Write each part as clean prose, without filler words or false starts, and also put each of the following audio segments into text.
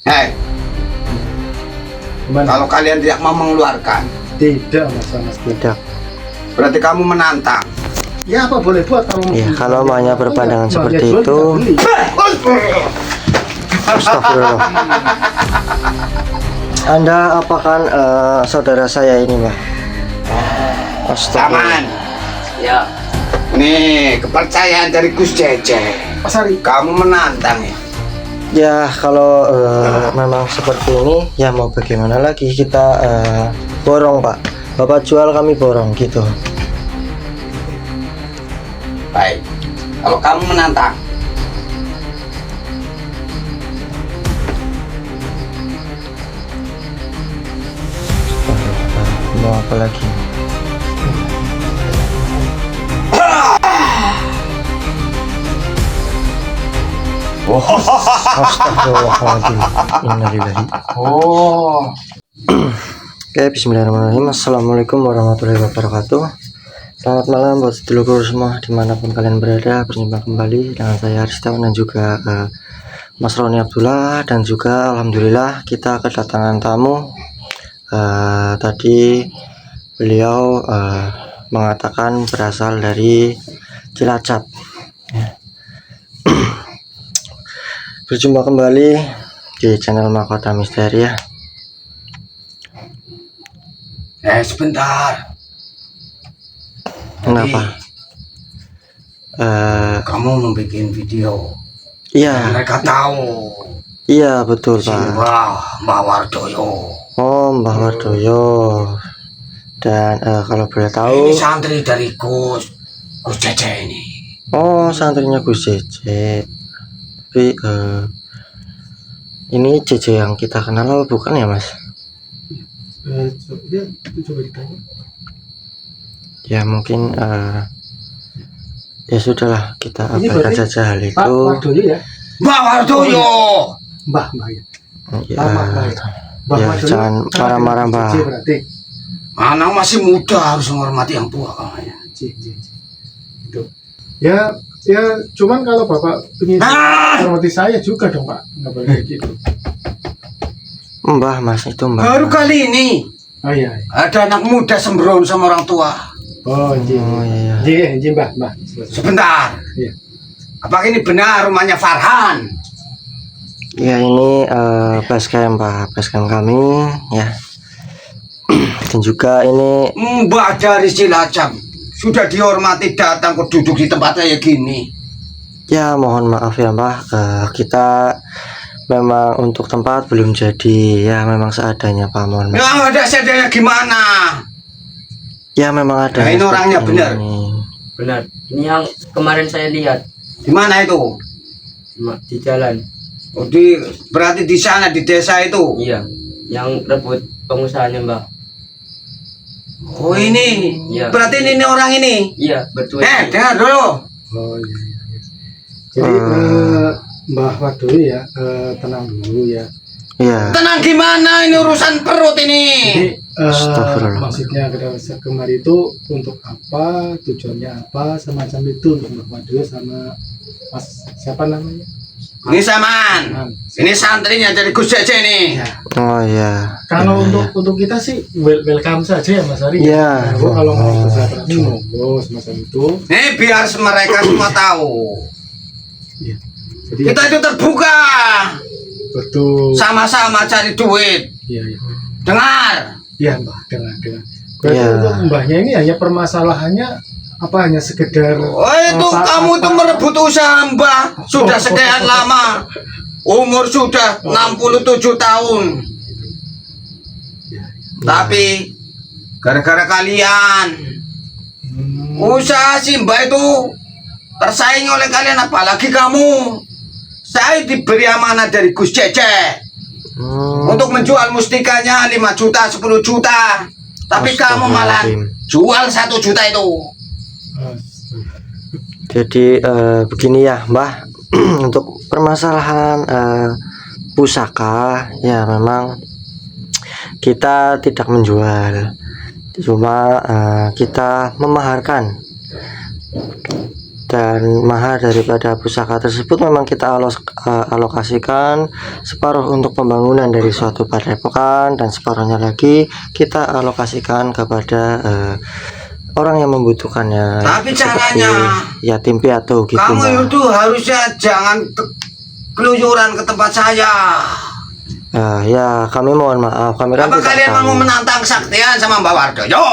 Hei, Gimana? kalau kalian tidak mau mengeluarkan, Tidak, Mas. Tidak. berarti kamu menantang. Ya apa boleh buat kalau Ya, kalau maunya berpandangan ya, seperti jual, itu. kita beli. Astagfirullah. Anda apakan saudara saya ini, Mbak? Astagfirullah. Taman. Ya, Nih, kepercayaan dari Gus Cece. Mas Ari, Kamu menantang ya. Ya, kalau memang seperti ini, ya mau bagaimana lagi, kita borong, Pak. Bapak jual, kami borong gitu. Baik. Kalau kamu menantang, Mau apa lagi? Astagfirullahaladzim. Innalillahi. oh, Oke, bismillahirrahmanirrahim. Assalamualaikum warahmatullahi wabarakatuh. Selamat malam buat sedulur semua dimanapun kalian berada. Berjumpa kembali dengan saya Aristawan dan juga Mas Roni Abdullah. Dan juga alhamdulillah kita kedatangan tamu. Tadi beliau mengatakan berasal dari Cilacap ya. Berjumpa kembali di channel Mahkota Misteri ya. sebentar. Kenapa? Kamu membuat video. Iya, Mereka tahu. iya betul Pak. Mbah Wardoyo. Oh, Mbah Wardoyo. Dan kalau boleh tahu, Ini santri dari Gus Cece ini. oh santrinya Gus Cece. Tapi ini Cece yang kita kenal bukan ya Mas? ya coba ditanya. Ya mungkin ya sudahlah, kita Ini abaikan berarti saja hal Pak itu. Wardoyo ya? Mbah Wardoyo. Mbah ya. Ya, Lama, Mbah ya. Mbah ya Wardoyo, jangan marah-marah Mbah. Cici berarti. Anak masih muda harus menghormati yang tua kawannya. Cici. Itu. Ya cuman kalau Bapak ingin hormati saya juga dong Pak. Nggak boleh kayak gitu. Mbah Mas, itu Mbah. Baru kali ini Oh iya. ada anak muda sembrono sama orang tua. Oh iya. Oh iya. Iya, Mbah. Sebentar. Iya. Apakah ini benar rumahnya Farhan? Ya ini basecamp Pak, basecamp kami ya. Dan juga ini Mbah dari Cilacap sudah dihormati datang kok duduk di tempat kayak gini. ya mohon maaf ya Mbah, kita memang untuk tempat belum jadi ya, memang seadanya Pak, mohon maaf. Ya ada seadanya gimana? Ya memang ada. Nah, ini orangnya seperti benar. ini. benar. Ini yang kemarin saya lihat Di mana itu? di jalan. Oh, berarti di sana di desa itu. Iya, yang rebut pengusahanya Mbak. Oh ini. Iya. Berarti ini orang ini. Iya, betul. Dengar dulu. Oh iya. Jadi Mbah Wardoyo ya, tenang dulu ya. Iya. Tenang gimana, ini urusan perut ini. Jadi Astagfirullah. maksudnya kedatangan kemari itu untuk apa, tujuannya apa, semacam itu untuk Mbah Wardoyo sama Mas siapa namanya? Ini Saman. Ini santrinya dari Gus Cece nih. Ya. Oh iya. Kalau Ya, untuk kita sih welcome saja ya Mas Ari. Iya. Nah, kalau mau bersilaturahmi monggo semacam itu. Biar mereka semua tahu. Iya. Jadi Kita itu terbuka. betul. Sama-sama cari duit. Iya. Dengar. Iya Mbah, dengar. Berarti Iya. untuk Mbahnya ini hanya permasalahannya apa, hanya sekedar Oh itu apa- kamu itu apa- merebut usaha Mbah. Sudah sekian lama. Umur sudah 67 tahun. Tapi gara-gara kalian usaha si Mbah itu tersaing oleh kalian, apalagi kamu. Saya diberi amanah dari Gus Cece untuk menjual mustikanya 5 juta, 10 juta. Tapi kamu malah jual 1 juta itu. Jadi begini ya Mbah, untuk permasalahan pusaka ya memang kita tidak menjual, cuma kita memaharkan dan mahar daripada pusaka tersebut memang kita alokasikan separuh untuk pembangunan dari suatu padepokan dan separuhnya lagi kita alokasikan kepada orang yang membutuhkannya. Tapi seperti caranya, yatim piatu gitu, kamu Mbak. itu harusnya jangan keluyuran ke tempat saya. Ya kami mohon maaf, kami kan Apa tidak kalian tahu. mau menantang kesaktian sama Mbak Wardoyo?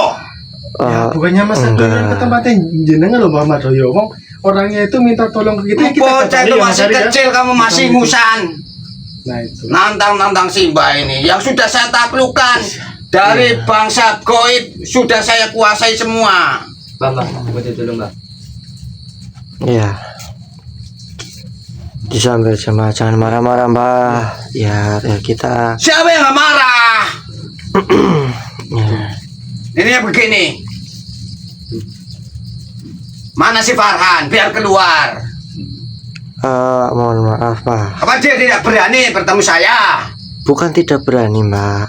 Ya, bukannya Mas Ardoyo enggak. ke tempatnya jenengan loh Mbak Ardoyo. Wong orangnya itu minta tolong ke kita, ya kita Bocah kembali itu ya, Mas masih Ari, ya. kecil, kamu masih Bukan itu. musan. Nah itu. Nantang-nantang Simba ini yang sudah saya taklukkan dari bangsa goib, sudah saya kuasai semua. Mbak, butuh dulu Mbak. Ya, disambil jemaah, jangan marah-marah Mbak. Ya kita Siapa yang nggak marah? ya. Ini begini. Mana si Farhan? Biar keluar. Mohon maaf Mbak, Apa dia tidak berani bertemu saya? bukan tidak berani Mbak.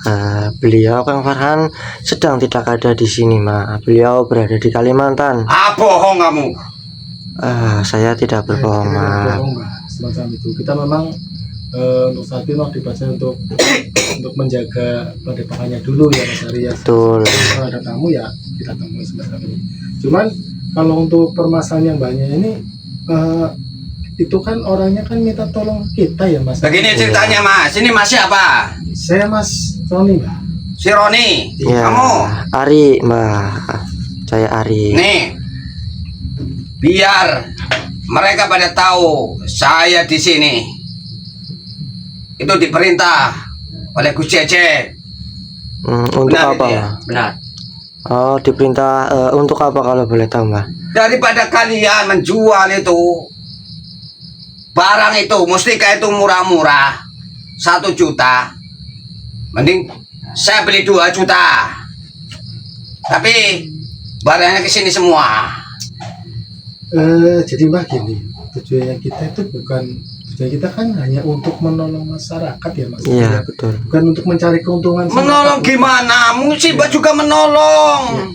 Beliau Kang Farhan sedang tidak ada di sini Mbak. Beliau berada di Kalimantan. Ah, bohong kamu. Saya tidak berbohong Kita Mbak. bohong, Mbak. Semacam itu. Kita memang untuk saat ini mau dibaca untuk menjaga padepokannya dulu ya Mas Ari ya. Betul. Kalau ada tamu ya kita temui semacam ini. Cuman kalau untuk permasalahan yang banyak ini itu kan orangnya kan minta tolong kita ya Mas. Begini ceritanya Mas. Ini Mas siapa? Saya Mas Tony Mbak. Si Roni. Ya, Kamu. Ari Mbak. Saya Ari. Nih. Biar mereka pada tahu saya di sini. Itu diperintah oleh Gus Cece. Untuk Benar apa itu ya? Mbak? Benar. Oh, diperintah untuk apa kalau boleh tahu Mbak? Daripada kalian menjual itu barang itu, mustika itu murah-murah 1 juta, mending saya beli 2 juta. Tapi barangnya ke sini semua. Jadi Mbak gini, tujuannya kita itu tujuan kita kan hanya untuk menolong masyarakat ya Mas. Iya betul. Bukan untuk mencari keuntungan. Menolong gimana? Simba juga menolong.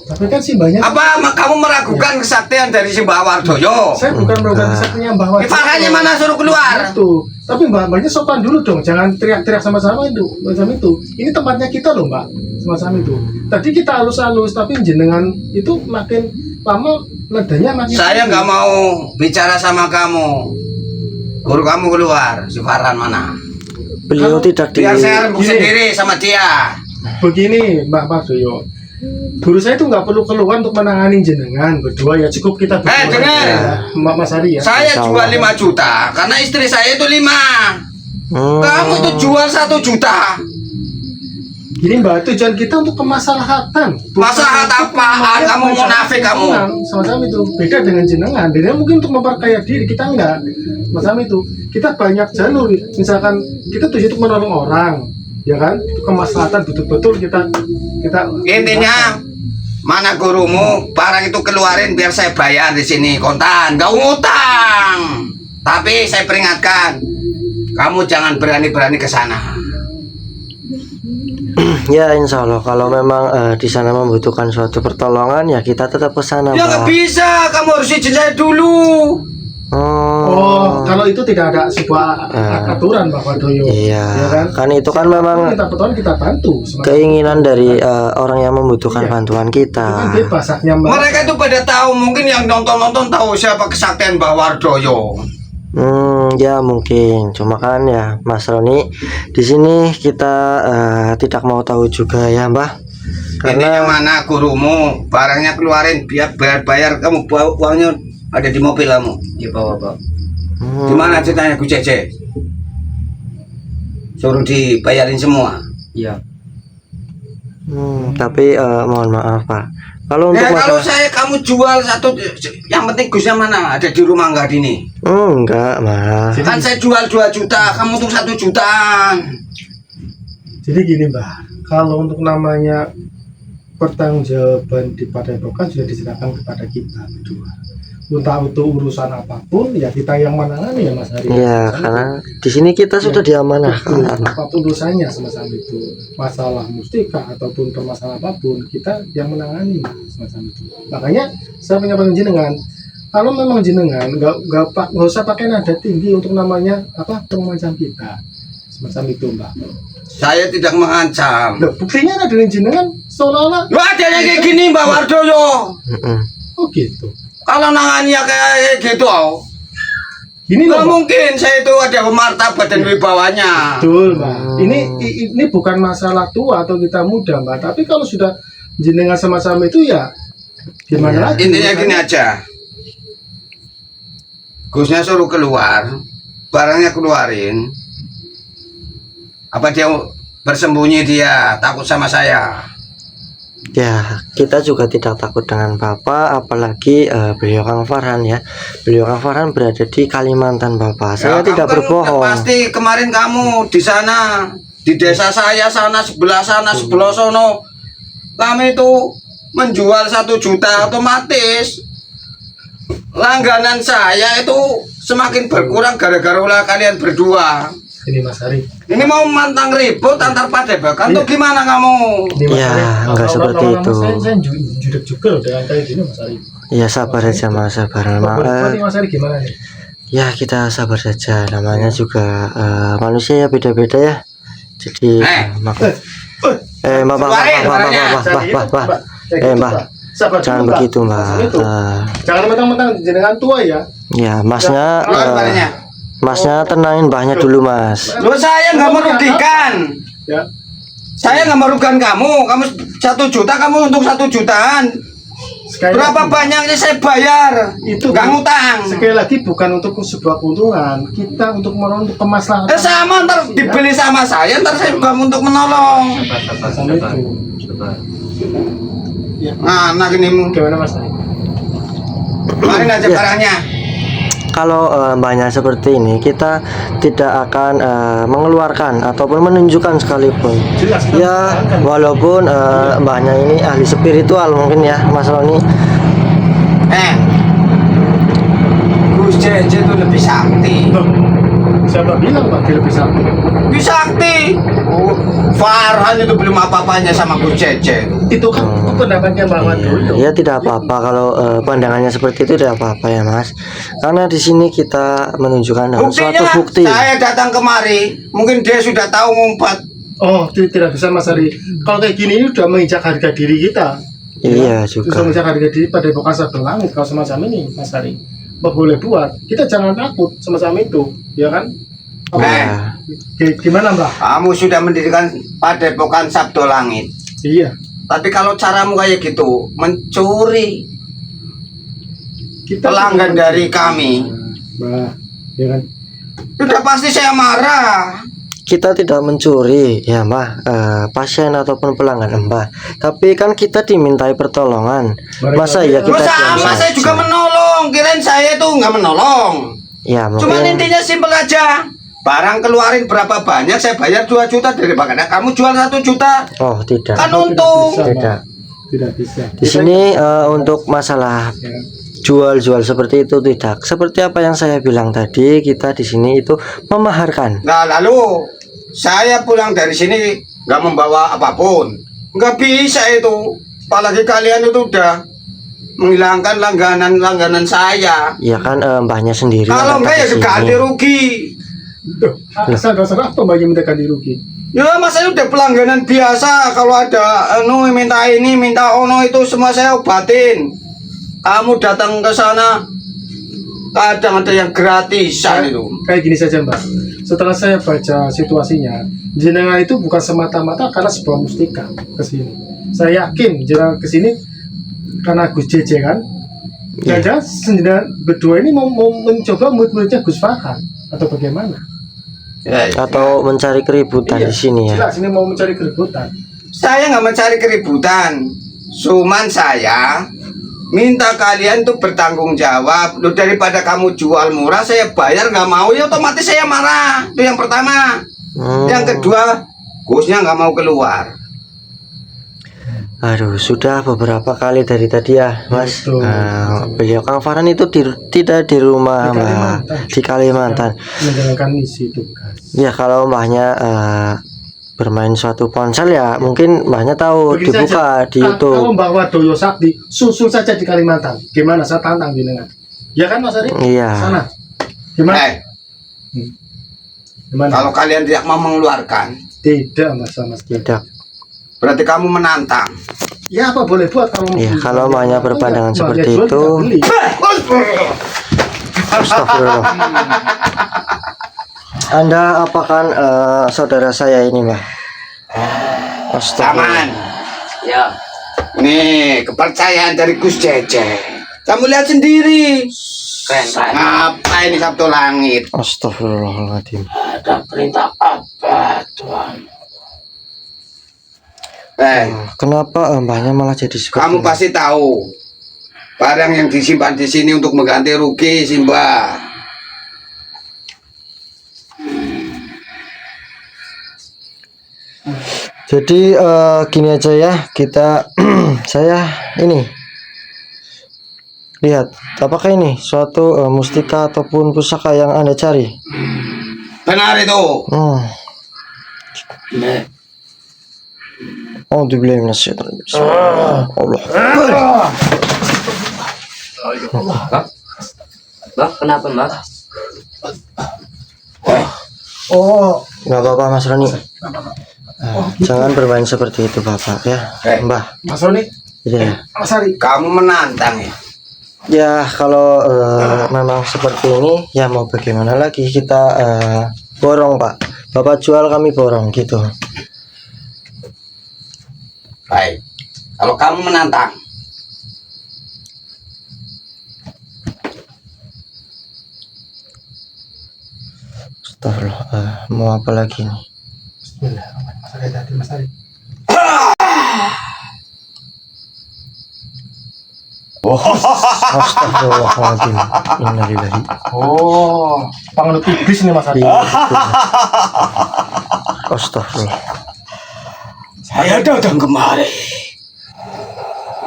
Tapi kan Simbanya Apa kamu meragukan kesaktian dari Simba Wardoyo? saya bukan melakukan kesaktiannya bahwa Farhannya mana, suruh keluar? Itu. Tapi Mbaknya sopan dulu dong, jangan teriak-teriak sama-sama itu. Macam itu. Ini tempatnya kita loh Mbak, semacam itu. Tadi kita halus-halus, tapi jenengan itu makin lama nadanya makin. Saya nggak mau bicara sama kamu. Guru kamu keluar. Si Farhan mana? Beliau tidak di Biar saya rembuk Gini. sendiri sama dia. Begini Mbak Mardoyo, guru saya itu nggak perlu keluar untuk menangani jenengan berdua ya, cukup kita berdua. dengar. Ya, Mbak Mas Ari ya. Saya Insya jual Allah. 5 juta karena istri saya itu 5. Hmm. Kamu itu jual 1 juta. Gini Mbak, tujuan kita untuk kemaslahatan. bukan Maslahat untuk apaan? mencari Kamu munafik kamu. keuntungan. Semacam itu. Beda dengan jenengan. Dia mungkin untuk memperkaya diri, kita enggak. Semacam itu. Kita banyak jalur. Misalkan kita tujuan untuk menolong orang, ya kan? Itu kemaslahatan betul-betul kita Intinya mana gurumu? Barang itu keluarin biar saya bayar di sini kontan, gak ngutang. Tapi saya peringatkan, kamu jangan berani-berani ke sana. Ya insya Allah kalau memang di sana membutuhkan suatu pertolongan ya kita tetap ke sana Ya nggak Mbak. bisa, kamu harus izin saya dulu. Oh, kalau itu tidak ada sebuah aturan Pak Wardoyo. Iya, Ya kan? kan itu kan Siapapun memang kita pertolongan kita bantu. Semacam keinginan dari orang yang membutuhkan Iya. bantuan itu kan kita. bebas haknya Mbak. Mereka itu pada tahu, mungkin yang nonton-nonton tahu siapa kesaktian Mbak Wardoyo. Ya mungkin, cuma kan ya Mas Roni di sini kita tidak mau tahu juga ya Mbah. Intinya Karena mana gurumu, barangnya keluarin biar bayar kamu bawa uangnya ada di mobil kamu. Di bawah Pak. Di mana ceritanya Gus Cece? Suruh dibayarin semua. Iya. tapi mohon maaf Pak. Kalau untuk Ya kalau masalah saya kamu jual 1, yang penting Gusnya mana? Ada di rumah nggak ini? enggak Mbah. Kan saya jual 2 juta, kamu tuh 1 jutaan. Jadi gini Mbak, kalau untuk namanya pertanggungjawaban di padepokan sudah diserahkan kepada kita berdua. Entah itu urusan apapun ya kita yang menangani ya Mas Hari. Ya karena di sini kita sudah Betul, diamanahkan. apapun urusannya semacam itu, masalah mustika ataupun permasalahan apapun kita yang menangani Mas, semacam itu. Makanya saya punya jenengan kalau memang jenengan nggak usah pakai nada tinggi untuk namanya apa mengancam kita semacam itu mbak. Saya tidak mengancam. Loh, buktinya ada dengan jenengan seolah-olah. Lu ada yang kayak gini Mbak Wardoyo. Oh gitu. Kalau nangannya kayak gitu, Gini nggak loh, Mbak. mungkin saya itu ada martabat dan wibawanya. Betul, Mbak. Ini bukan masalah tua atau kita muda, Mbak. Tapi kalau sudah jenengan semacam itu ya gimana lagi? Intinya gini aja. Gusnya suruh keluar, barangnya keluarin. Apa dia bersembunyi, dia takut sama saya? Ya, kita juga tidak takut dengan Bapak, apalagi beliau Kang Farhan ya. Beliau Kang Farhan berada di Kalimantan, Bapak. Saya Ya, tidak kamu kan berbohong. pasti kemarin kamu di sana, di desa saya sana, sebelah sono. Kami itu menjual 1 juta, otomatis langganan saya itu semakin berkurang gara-gara ulah kalian berdua. Ini Mas Ari. Ini mau mantang ribut antar padepokan tuh gimana kamu? Ini Mas Ya, Ari. enggak seperti Lama-lama itu. Saya judek juga loh dengan kayak gini Mas Ari. Ya sabar aja Mas, sabar. Ini Mas Ari gimana nih? Ya kita sabar saja. Namanya juga manusia ya beda-beda ya. Jadi Mbak, Sabar jangan dulu, Mbak. begitu Mbak. Maksud itu. Jangan mentang-mentang jenengan tua ya. Ya Masnya, Keluar barangnya. Masnya tenangin Mbahnya dulu Mas. Lu saya nggak merugikan. Ya. Saya nggak merugikan kamu. Kamu 1 juta, kamu untung 1 jutaan. Sekali Berapa lagi, banyaknya saya bayar? Itu Nggak ngutang. sekali lagi bukan untuk sebuah keuntungan, kita untuk untuk kemaslahatan. Sama ntar dibeli sama saya, ntar saya juga untuk menolong. Sama itu. Ya. Nah, anak ini Gimana Mas Ari? kemarin aja Ya. barangnya. Kalau Mbahnya seperti ini, kita tidak akan mengeluarkan ataupun menunjukkan sekalipun. Jelas, kita Ya, menjalankan. walaupun Mbahnya ini ahli spiritual mungkin ya, Mas Roni. Gus Jeje itu lebih sakti. Loh, siapa bilang Pak dia lebih sakti? Lebih sakti. Farhan itu belum apa-apanya sama Gus Jeje. Itu kan pendapatnya Mbak Wadoyo. Ya tidak apa-apa kalau pandangannya seperti itu, tidak apa-apa ya Mas. Karena di sini kita menunjukkan suatu Buktinya bukti. saya datang kemari, mungkin dia sudah tahu ngumpat. Oh, tidak bisa Mas Ari. Kalau kayak gini udah menginjak harga diri kita. Iya Bisa juga. menginjak harga diri pada epokan sabda langit kalau semacam ini, Mas Ari. Apa boleh buat? Kita jangan takut semacam itu, ya kan? Apa? Ya. Gimana Mbak? Kamu sudah mendirikan padepokan Sabdo Langit. Iya. Tapi kalau caramu kayak gitu, mencuri Kita pelanggan dari kami, Mbak, ya kan? sudah pasti saya marah. Kita tidak mencuri ya Mbah, pasien ataupun pelanggan Mbah. Tapi kan kita dimintai pertolongan. Masa ya Lu kita diam sama saya saja? juga menolong. Kirain saya itu nggak menolong. Ya Cuman mungkin. intinya simpel aja. Barang keluarin berapa banyak, saya bayar 2 juta daripada kamu jual 1 juta. Oh tidak. Kan Tidak untung. bisa, Mbak. Tidak. Tidak bisa. Di sini untuk masalah Ya. jual-jual seperti itu tidak. Seperti apa yang saya bilang tadi, kita di sini itu memaharkan. Nah lalu saya pulang dari sini nggak membawa apapun. Nggak bisa itu. Apalagi kalian itu udah menghilangkan langganan saya. Ya kan Mbahnya sendiri. Kalau yang enggak ya datang ke diganti sini. rugi. Duh, dasar apa Mbak yang minta ganti rugi? Ya mas saya udah pelangganan biasa. Kalau ada minta ini minta ono itu semua saya obatin. Kamu datang ke sana kadang ada yang gratisan itu. Kayak gini saja Mbak. Setelah saya baca situasinya, jenengan itu bukan semata-mata karena sebuah mustika ke sini. Saya yakin jenengan ke sini karena Gus Jeje kan. Iya. Jangan jenengan berdua ini mau mencoba murid-muridnya Gus Farhan atau bagaimana? Ya, ya. Atau mencari keributan di sini ya. Jelas ini mau mencari keributan. Saya nggak mencari keributan. Cuman saya minta kalian tuh bertanggung jawab. Loh, daripada kamu jual murah saya bayar nggak mau ya otomatis saya marah. Itu yang pertama. Yang kedua Gusnya nggak mau keluar. Aduh, sudah beberapa kali dari tadi ya, Mas. Betul. Beliau Kang Farhan itu tidak di rumah, Di Mbak, Kalimantan. di Kalimantan. Menjalankan misi tugas. Ya, kalau Mbahnya bermain suatu ponsel ya, mungkin Mbahnya tahu Begini dibuka saja, di kalau YouTube. Mbak Wadoyo Sakti susul saja di Kalimantan. Gimana? Saya tantang jenengan. Ya kan Mas Ari? Iya. Sana. Gimana? Gimana? Kalau kalian tidak mau mengeluarkan, Tidak Mas, sama sekali. Tidak. berarti kamu menantang. Ya apa boleh buat kalau Ya, mau- kalau maunya berpandangan Mau seperti dia jual, itu. kita beli. Astagfirullah. Anda apakan saudara saya ini, Mbah? Astagfirullah. Taman. Ya. Nih, kepercayaan dari Gus Cece. Kamu lihat sendiri. Keren. Apa ini Sabtu Langit? Astagfirullahaladzim. Ada perintah apa, Tuhan? Kenapa mbahnya malah jadi seperti Kamu ini? pasti tahu barang yang disimpan di sini untuk mengganti rugi, Simba. Jadi gini aja ya, kita saya ini lihat apakah ini suatu mustika ataupun pusaka yang Anda cari. Benar itu. Oh, dibilang minasyaitonir rajim. Allah. Mbak, kenapa, Mbak? Oh, Nggak apa-apa Mas Roni. Jangan bermain seperti itu Bapak ya, Mbah. Mas Roni, Iya. Mas Ari. Kamu menantang ya. Ya kalau memang seperti ini ya mau bagaimana lagi, kita borong Pak. Bapak jual kami borong gitu. Baik. Kalau kamu menantang, Astagfirullah, mau apa lagi nih? Bismillahirrahmanirrahim. Mas Ari, hati Mas Ari. Astagfirullahaladzim. Innalillahi. Oh, pengelut iblis ini Mas Ari. Iya, betul. Astagfirullah. saya datang kemari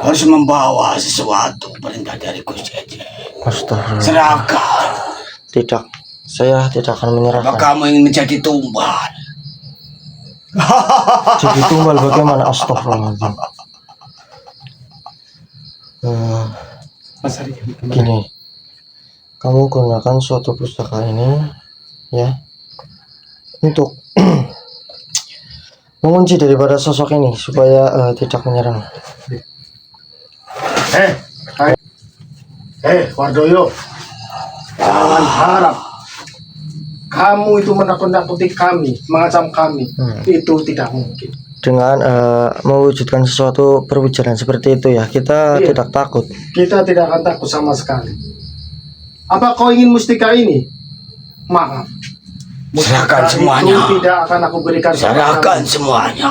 harus membawa sesuatu perintah dari Gus Cece. Astagfirullah. Serahkan. Tidak, saya tidak akan Apa menyerahkan. kamu ingin menjadi tumbal? Jadi tumbal bagaimana? Astagfirullahaladzim. Mas Ari, Gini, kamu gunakan suatu pusaka ini ya untuk mengunci daripada sosok ini supaya tidak menyerang. Wardoyo, jangan harap kamu itu menakut-nakuti kami, mengancam kami. Itu tidak mungkin. Dengan mewujudkan sesuatu perwujudan seperti itu ya, kita Iya. tidak takut. Kita tidak akan takut sama sekali. Apa kau ingin mustika ini? Maaf. Serahkan Mustika semuanya. itu tidak akan aku berikan. Serahkan kepadamu. semuanya.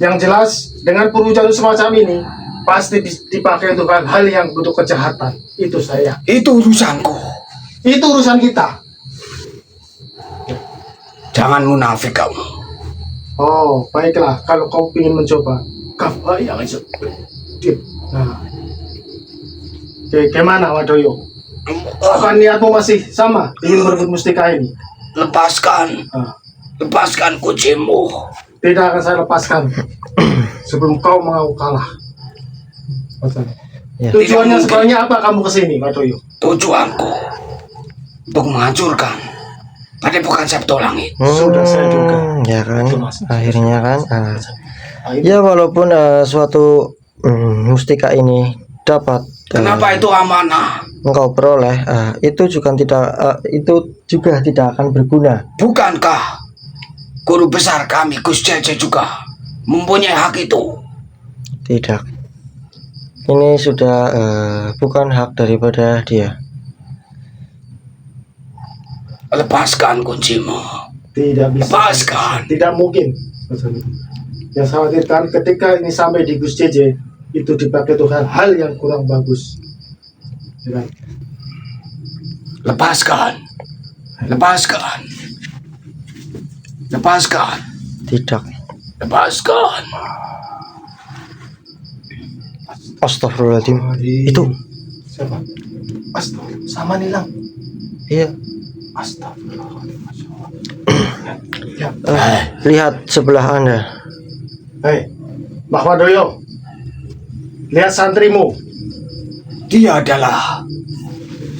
Yang jelas, dengan perwujudan semacam ini, pasti dipakai untuk hal yang butuh kejahatan. Itu saya. Itu urusanku. Itu urusan kita. Jangan munafik kamu. Oh, baiklah. Kalau kau ingin mencoba, kau yang aja. Nah, gimana Wadoyo? Apa niatmu masih sama ingin merebut mustika ini? Lepaskan. Ah, Lepaskan kucimu. tidak akan saya lepaskan sebelum kau mengaku kalah. Ya. Tujuannya Tidak mungkin. sebenarnya apa kamu kesini, Wadoyo? Tujuanku untuk menghancurkan Padepokan Sabtu Langit. Sudah saya duga. Ya kan, Itu, Mas. akhirnya kan, Ayo. ya walaupun suatu mustika ini dapat Kenapa itu amanah? engkau peroleh, itu juga tidak akan berguna. Bukankah guru besar kami Gus Cece juga mempunyai hak itu? Tidak. Ini sudah bukan hak daripada dia. Lepaskan kuncimu. Tidak bisa. Lepaskan. Tidak mungkin. Yang saya khawatirkan ketika ini sampai di Gus JJ, itu dipakai untuk hal-hal yang kurang bagus. Ya kan? Lepaskan. Lepaskan. Lepaskan. Tidak. Lepaskan. Astagfirullahaladzim. Itu. Siapa? Astaga, sama nilang. Iya. Astagfirullahaladzim. Ya. Lihat sebelah Anda. Hei, Mbah Wadoyo, lihat santrimu. dia adalah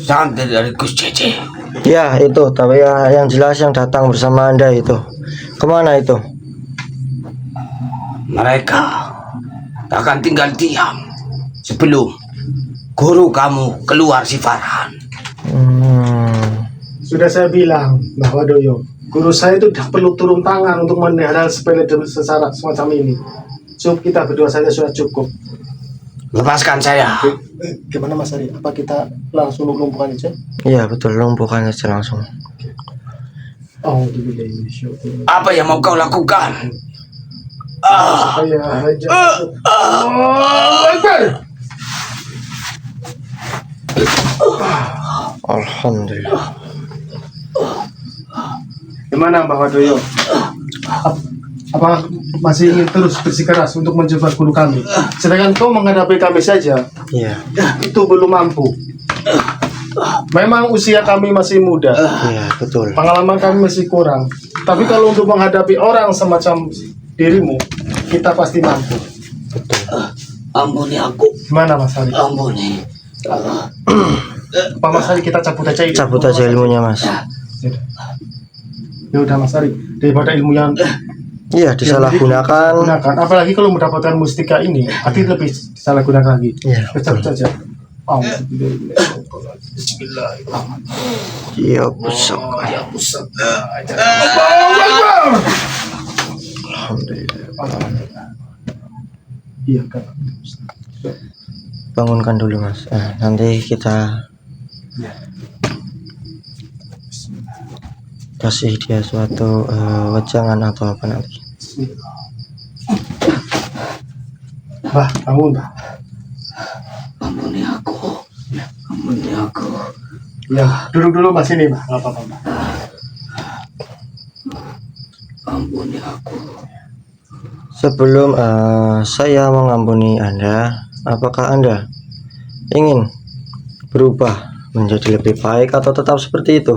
santri dari Gus Cece. Ya itu, tapi ya yang jelas yang datang bersama Anda itu kemana itu? Mereka akan tinggal diam sebelum guru kamu keluar si Farhan. Sudah saya bilang bahwa Doyo, guru saya itu tidak perlu turun tangan untuk meneliti sepele secara semacam ini. Cukup kita berdua saja sudah cukup. Lepaskan saya. Gimana Mas Ari? Apa kita langsung lumpuhkan aja? Iya betul, lumpuhkan saja langsung. Oh, dulu ini show. Apa yang mau kau lakukan? Saya aja. Akbar. Alhamdulillah. Gimana Mbak Wadoyo? Apa masih ingin terus bersikeras untuk mencoba guru kami? Sedangkan kau menghadapi kami saja, Iya. itu belum mampu. Memang usia kami masih muda, Iya betul. pengalaman kami masih kurang. Tapi kalau untuk menghadapi orang semacam dirimu, kita pasti mampu. Ampuni aku. Gimana Mas Ari? Ampuni. Pak Mas Ari, kita cabut aja. Cabut aja ilmunya Mas. Ya udah Mas Ari, daripada ilmu yang Iya disalahgunakan. gunakan, apalagi kalau mendapatkan mustika ini, arti lebih disalahgunakan lagi. Iya Kita cabut betul. saja. Iya besok. Alhamdulillah. Iya kan. Bangunkan dulu Mas. Nanti kita kasih dia suatu wejangan atau apa nanti. Bah, bangun Bah. Ampuni aku. Ampuni aku. Ya, duduk dulu Mas ini Bah, nggak apa-apa Bah. Ampuni aku. Sebelum saya mengampuni Anda, apakah Anda ingin berubah menjadi lebih baik atau tetap seperti itu?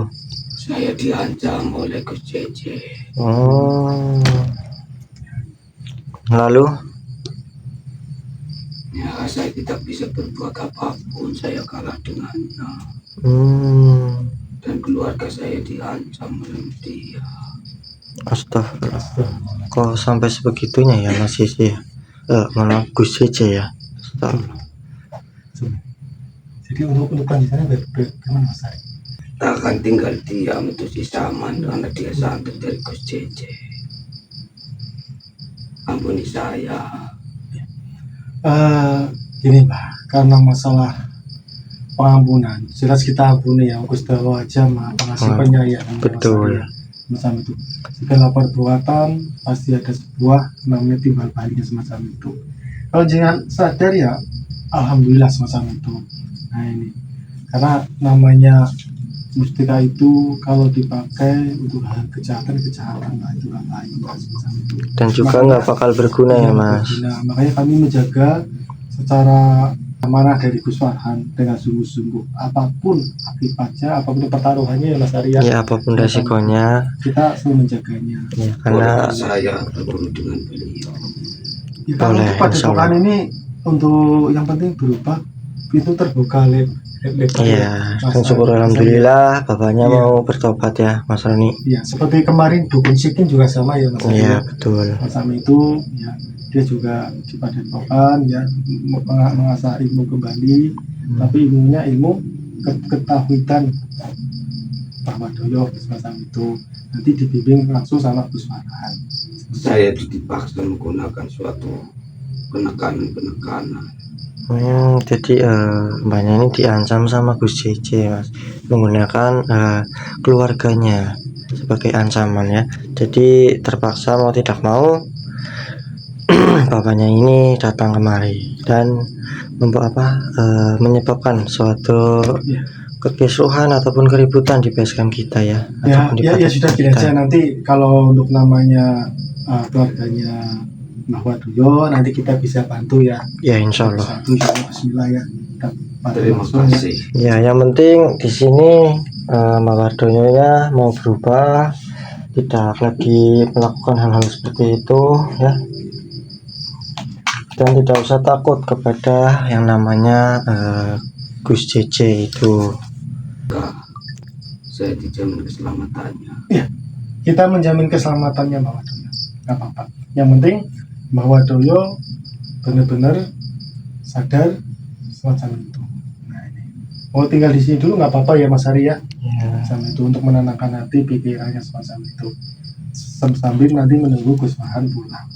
Saya diancam oleh Gus Cece. Oh. Lalu? Ya, saya tidak bisa berbuat apapun. Saya kalah dengannya. Dan keluarga saya diancam oleh dia. Astagfirullah. Kok sampai sebegitunya ya Mas Cece? Malah Gus Cece ya. Astagfirullah. Jadi untuk lanjutannya bagaimana Mas Ari? Tak akan tinggal diam itu si Saman karena dia santri dari Gus Cece. Ampuni saya. Ini Mbak, karena masalah pengampunan, jelas kita ampuni ya, Gusti Allah aja Maha Pengasih Penyayang. Betul. Macam itu. Segala perbuatan pasti ada sebuah namanya timbal baliknya semacam itu. Kalau jangan sadar ya, alhamdulillah semacam itu. Nah ini, karena namanya mustika itu kalau dipakai untuk hal kejahatan nggak juga baik semacam itu. Dan juga nggak bakal berguna ya Mas. Nah, makanya kami menjaga secara amanah dari Gus Farhan dengan sungguh-sungguh, apapun akibatnya, apapun pertaruhannya ya Mas Arya. Ya apapun resikonya. Kita selalu menjaganya. Ya karena Saya bertemu dengan beliau. Ya, kalau Boleh, untuk padepokan ini untuk yang penting berubah, pintu terbuka lebar. iya, dan syukur alhamdulillah bapaknya mau bertobat ya Mas Roni. Ya, seperti kemarin dukun Sikin juga sama ya Mas Arya. Iya betul. Sama itu ya, dia juga di padepokan ya mengasah ilmu kembali, tapi ilmunya ilmu ketahuidan bahwa Doyo semacam itu nanti dibimbing langsung sama Gus Farhan. Saya dipaksa menggunakan suatu penekanan. Jadi mbaknya ini diancam sama Gus Cece Mas, menggunakan keluarganya sebagai ancaman ya. Jadi terpaksa mau tidak mau bapaknya ini datang kemari dan menyebabkan suatu kekisruhan ataupun keributan di basecamp kita ya. Ya, Ataupun di ya sudah padepokan gini kita. aja, nanti kalau untuk namanya keluarganya Mbah Doyo nanti kita bisa bantu ya. Ya insya Allah. Satu insyaallah, bismillah ya. Kita bantu Terima langsung ya. kasih. Ya yang penting di sini Mbak Wardoyo mau berubah, tidak lagi melakukan hal-hal seperti itu ya, dan tidak usah takut kepada yang namanya Gus Cece itu. Saya dijamin keselamatannya. Iya, kita menjamin keselamatannya Mbak Wadoyo, nggak apa-apa. Yang penting Mbak Wadoyo benar-benar sadar semacam itu. Nah ini, mau tinggal di sini dulu nggak apa-apa ya Mas Ari ya. Sambil itu untuk menenangkan hati pikirannya semacam itu. Sambil nanti menunggu Gus Farhan pulang.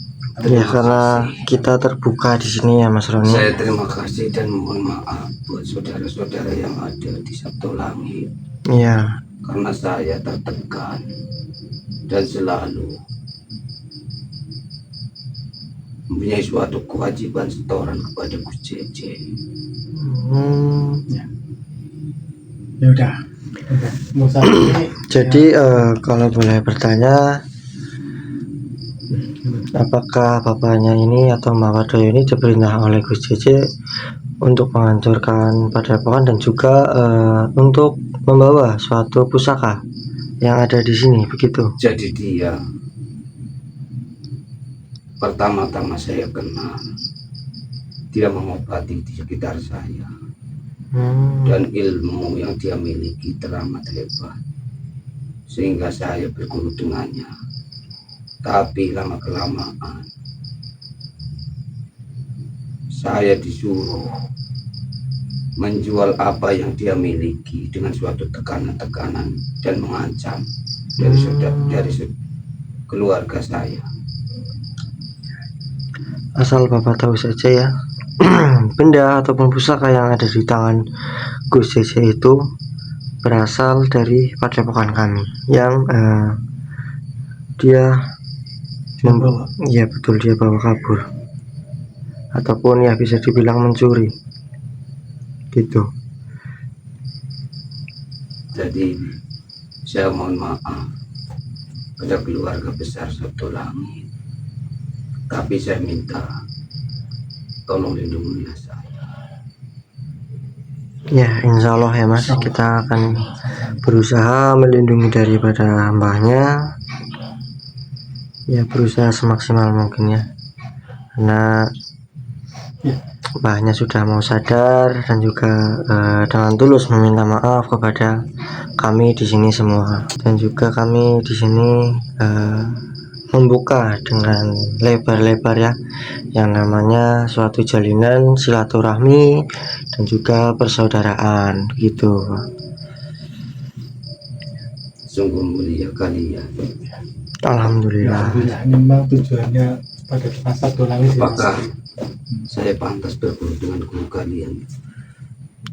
Ya karena kita terbuka di sini ya Mas Roni. Saya terima kasih dan mohon maaf buat saudara-saudara yang ada di Sabtu Langit. Iya. Karena saya tertekan dan selalu mempunyai suatu kewajiban setoran kepada Gus Cece. Ya udah. Musa ini Jadi kalau boleh bertanya, apakah bapaknya ini atau Mbak Wadoyo ini diperintah oleh Gus Cece untuk menghancurkan padepokan dan juga untuk membawa suatu pusaka yang ada di sini begitu? Jadi dia pertama-tama saya kenal, dia mengobati di sekitar saya. Dan ilmu yang dia miliki teramat hebat sehingga saya berguru dengannya. Tapi lama-kelamaan saya disuruh menjual apa yang dia miliki dengan suatu tekanan-tekanan dan mengancam dari keluarga saya. Asal Bapak tahu saja ya, benda ataupun pusaka yang ada di tangan Gus Cece itu berasal dari padepokan kami yang dia bawa. ya betul, dia bawa kabur ataupun ya bisa dibilang mencuri gitu. Jadi saya mohon maaf pada keluarga besar Sabtu Langit, tapi saya minta tolong lindungilah saya. Ya insya Allah ya Mas, kita akan berusaha melindungi daripada mbahnya, ya berusaha semaksimal mungkin ya, karena mbahnya sudah mau sadar dan juga dengan tulus meminta maaf kepada kami di sini semua, dan juga kami di sini membuka dengan lebar-lebar ya yang namanya suatu jalinan silaturahmi dan juga persaudaraan gitu. Sungguh mulia kalian. Alhamdulillah. Alhamdulillah, ini memang tujuannya pada Sabtu Langit ya, Mas. Apakah saya pantas berguru dengan guru kalian?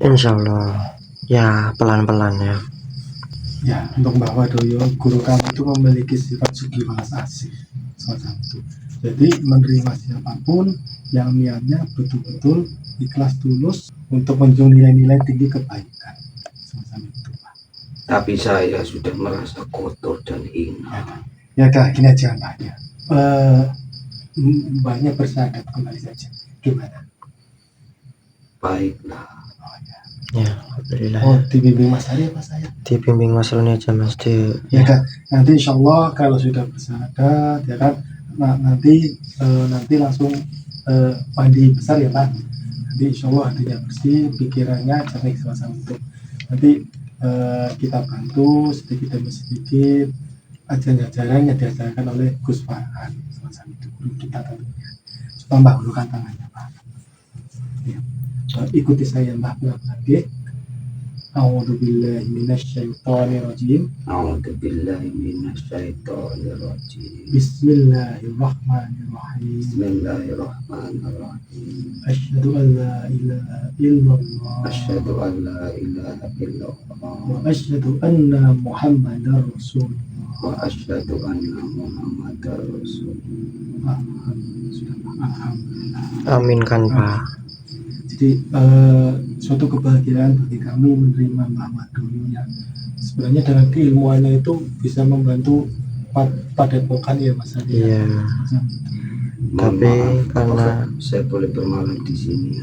Insya Allah ya pelan-pelan ya. Ya, untuk Mbak Wadoyo, guru kami itu memiliki sifat sugih balas asih semacam itu. Jadi menerima siapapun yang niatnya betul-betul ikhlas tulus untuk menjunjung nilai-nilai tinggi kebaikan semacam itu, Pak. Tapi saya sudah merasa kotor dan hina. Ya dah, gini aja Mbaknya. Mbaknya bersyahadat kembali saja. Gimana? Baiklah. Ya alhamdulillah. Oh, dibimbing Mas Ari apa saya? Dibimbing Mas Roni aja Mas di. Ya kan, nanti insya Allah kalau sudah bersyahadat ya kan, nanti langsung mandi besar ya Pak. Nanti insya Allah hatinya bersih, pikirannya jernih semacam itu. Nanti kita bantu sedikit demi sedikit ajaran-ajaran yang diajarkan oleh Gus Farhan semacam itu, guru kita tentunya. Supaya Mbak hulurkan tangannya Pak. Ya. Ikuti saya Mbak lagi. A'udzubillahi minasyaitonirrajim. A'udzubillahi minasyaitonirrajim. Bismillahirrahmanirrahim. Bismillahirrahmanirrahim. Asyhadu an la ilaha illallah. Asyhadu an la ilaha illallah. Wa asyhadu anna Muhammadar Rasulullah. Wa asyhadu anna Muhammadar Rasulullah. Alhamdulillah. Aminkan Pak. Jadi suatu kebahagiaan bagi kami menerima Mbak Wadoyo yang sebenarnya dengan keilmuannya itu bisa membantu padepokan ya Mas Adi. Iya. Tapi karena saya boleh bermalam di sini.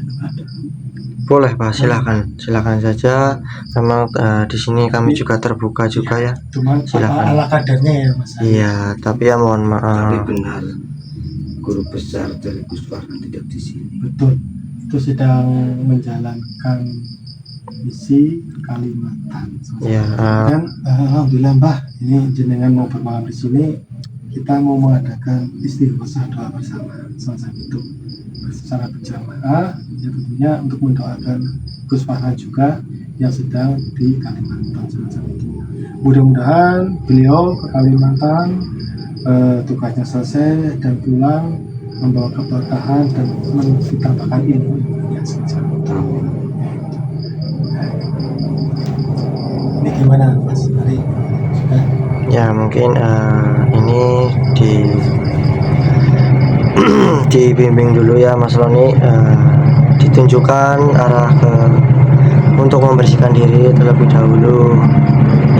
boleh Pak, silakan saja. Memang di sini kami juga terbuka juga ya. Cuman Silakan. ala kadarnya ya Mas Adi. Iya, tapi ya mohon Tapi maaf. benar, guru besar dari Gus Farhan tidak di sini. Betul. Itu sedang menjalankan provinsi Kalimantan. Ya, Dan alhamdulillah Mbah, ini jenengan mau bermalam di sini, kita mau mengadakan istighosah doa bersama semacam itu secara berjamaah, ya tentunya untuk mendoakan Gus Farhan juga yang sedang di Kalimantan semacam itu. Mudah-mudahan beliau ke Kalimantan tugasnya selesai dan pulang membawa keberkahan dan ditambahkan ilmu yang semacam itu. Ini gimana Mas Ari? Sudah? ya mungkin ini dibimbing dulu ya Mas Roni, ditunjukkan arah untuk membersihkan diri terlebih dahulu.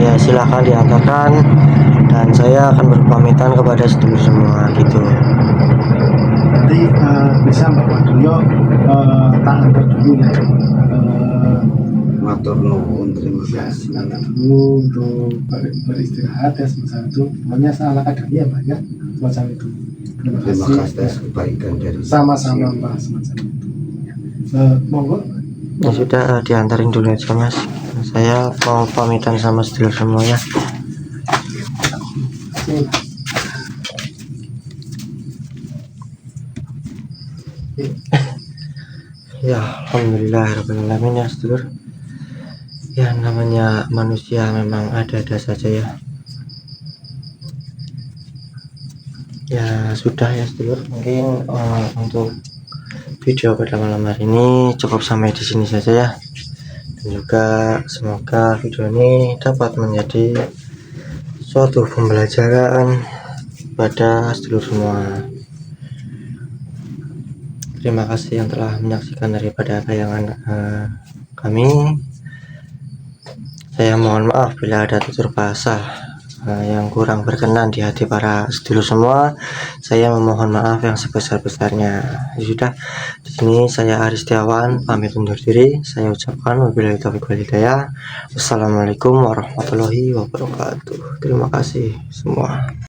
Ya silahkan diantarkan dan saya akan berpamitan kepada sedulur semua gitu. Nanti bisa Mbak Wadoyo tak antar dulu ya. Matur nuwun, terima Ya, kasih. antar dulu untuk beristirahat ya semacam itu. Pokoknya salah kadarnya ya Mbak ya, semacam itu. Terima Terima kasih. kasih atas kebaikan dari Sama-sama Mbak semacam itu. Monggo. Ya sudah, diantarin dulu aja Mas. Saya mau pamitan sama sedulur semua ya. Oke. Ya alhamdulillahirrahmanirrahim ya sedulur. Ya namanya manusia memang ada-ada saja ya. Ya sudah ya sedulur, mungkin untuk video pada malam hari ini cukup sampai di sini saja ya. Dan juga semoga video ini dapat menjadi suatu pembelajaran pada sedulur semua. Terima kasih yang telah menyaksikan daripada tayangan kami. Saya mohon maaf bila ada tutur bahasa yang kurang berkenan di hati para sedulur semua. Saya memohon maaf yang sebesar-besarnya. Sudah, di sini saya Aris Setiawan pamit undur diri. Saya ucapkan wabillahi taufiq wal hidayah. Wassalamualaikum warahmatullahi wabarakatuh. Terima kasih semua.